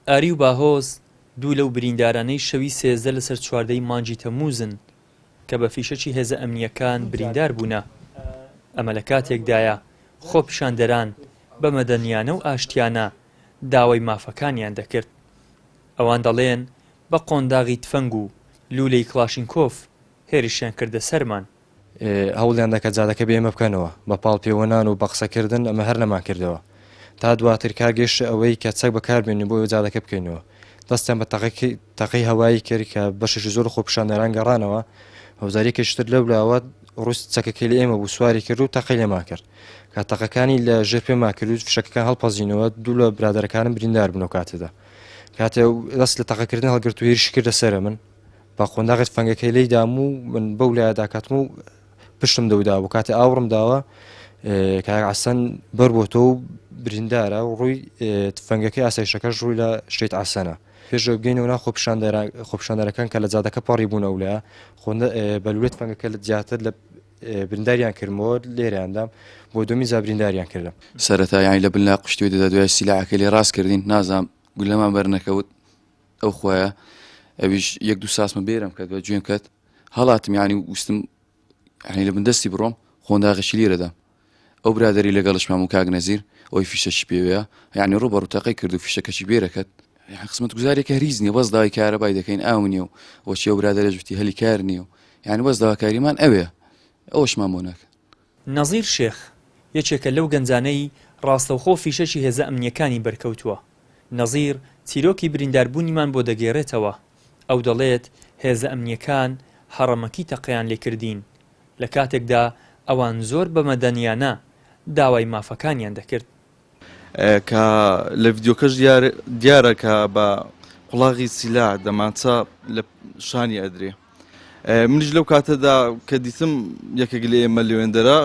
ئاری و باهۆز دوو لەو بریندارانەی شەوی 13 لەسەر 14 مانگی تەمووزن کە بە فیشەکی هێزە ئەمنیەکان بریندار بوونە. ئەمە لە کاتێکدایە خۆ پیشاندەران بە مەدەنیانە و ئاشتیانە داوای مافەکانیان دەکرد. ئەوان دەڵێن بە قۆنداغی تفەنگ و لولەی کلاشینکۆف هێرشیان کردە سەرمان. هەوڵیان دەکە جادەکە بێمە بکەنەوە بە پاڵ پێوەنان و بە قسەکردن ئەمە هەر نەمان کردەوە تا دواتر کارگەشتە ئەوەی کە چەک بەکاربێنی بۆ جادەکە بکەینەوە. دەستیان بە تەقەی هەوایی کرد کە بەشێکی زۆر خۆپیشاندەران گەڕانەوە. هەوزاریەکەشتر لەو لاوە ڕووس چەکەکەی لە ئێمە بوو سواری کرد و تەقەی لێما کرد کە تەقەکانی لە ژێر پێما کرد و فشەکەکان هەڵپەزینەوە. دوو لە برادەرەکانم بریندار بوون و کاتێدا کاتێ دەست لە تەقەکردن هەڵگرت و هێرشی کردە سەرە من بە قۆنداغی تفەنگەکەی لێی دام و من بەو لایەدا کاتم و پشتم دەودا و کاتێ ئاوڕم داوە کاک عەسەن بەربۆتەوە و بریندارە و ڕووی تفەنگەکەی ئاسایشەکەش ڕووی لە شێت عەسەنە. پێش بگەینەوە خۆپیشاندەرەکان کە لە جادەکە پەڕی بوونە وولایە بە لولەی تفەنگەکە لە جیاتر لە برینداریان کردمەوە لێرەیاندام بۆ دومی جا برینداریان کردم. سەرەتا یانی لە بنلا قشتوی دەدا دوای سیلاعەکە لێ ڕاست کردین نازام گولەمان بەرنەکەوت ئەو خۆیە ئەویش یەک دوو ساسمە بێرم کە دوای گوێم کرد هەڵاتم یانی وستم یعنی لە بندەستی بڕۆم خۆنداغشی لێرەدا ئەو برادری لەگەڵشمان و کاک نەزیر ئەوی فیشەشی پێوەیە یعنی ڕۆ بەڕوتەقەی کرد و فیشەکەشی بێرەکەت قسمت گوزارێکە هەریز نییە بەس داوای کارەبای دەکەین ئاو نییە و وەچی ئەو برادەرە جوتی هەلی کار نییە و یعنی بەس داواکاریمان ئەوێ ئەوەشمان بۆ ناکە. نەزیر شێخ یەکێکە لەو گەنجانەی ڕاستەوخۆ فیشەشی هێزە ئەمنیەکانی بەرکەوتووە. نەزیر چیرۆکی برینداربوونیمان بۆ دەگێڕێتەوە. ئەو دەڵێت هێزە ئەمنیەکان هەڕەمەکی تەقەیان لێکردین لە کاتێکدا ئەوان زۆر بە مەدەنیانە داوای مافەکانیان دەکرد. کە لە ڤیدیۆکەش دیارە کە بە قوڵاغی سیلا دەمانچە لە شانی ئەدرێ. منیش لەو کاتەدا کە دیتم یەکێک لە ئێمە لێوێندەرە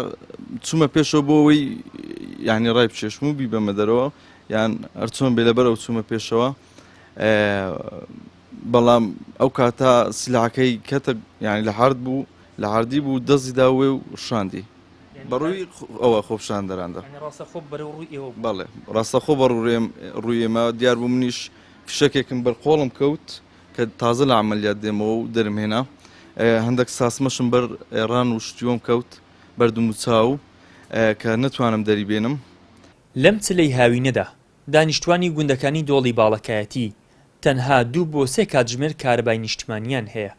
چوومە پێشەوە بۆ ئەوەی یعنی ڕای بچێشم و بیبەمە دەرەوە یان هەرچۆن بێ لەبەرەوە چوومە پێشەوە. بەڵام ئەو کاتە سیلاعەکەی کەتە یعنی لە حارد بوو لە حاردی بوو دەستی داوێ و شاندی بەڕووی ئەوە خۆپیشاندەراندا. بەڵێ ڕاستەخۆ بە ڕووی ئێمە دیار بوو منیش فشەکێکم بەرقۆڵم کەوت کە تازە لە عملیات دێمەوە و دەرمهێنا هەندێک ساسمەشم بەر ئێڕان و شتیۆم کەوت بەردوم و چاو کە نەتوانم دەری بێنم. لەم چلەی هاوینەدا دانیشتوانی گوندەکانی دۆڵی باڵەکایەتی تەنها 2 بۆ 3 کاتژمێر کارەبای نیشتمانیان هەیە.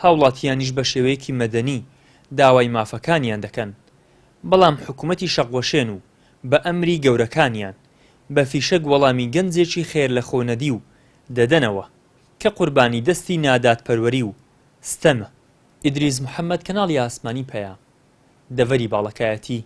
هاوڵاتیانیش بە شێوەیەکی مەدەنی داوای مافەکانیان دەکەن. بەڵام حکوومەتی شەقوەشێن و بە ئەمری گەورەکانیان بە فیشەک وەڵامی گەنجێکی خێر لە خۆنەدی و دەدەنەوە کە قوربانی دەستی ناداتپەروەری و ستەمە. ئیدریس محەممەد کەناڵی ئاسمانی پەیام دەڤەری باڵەکایەتی.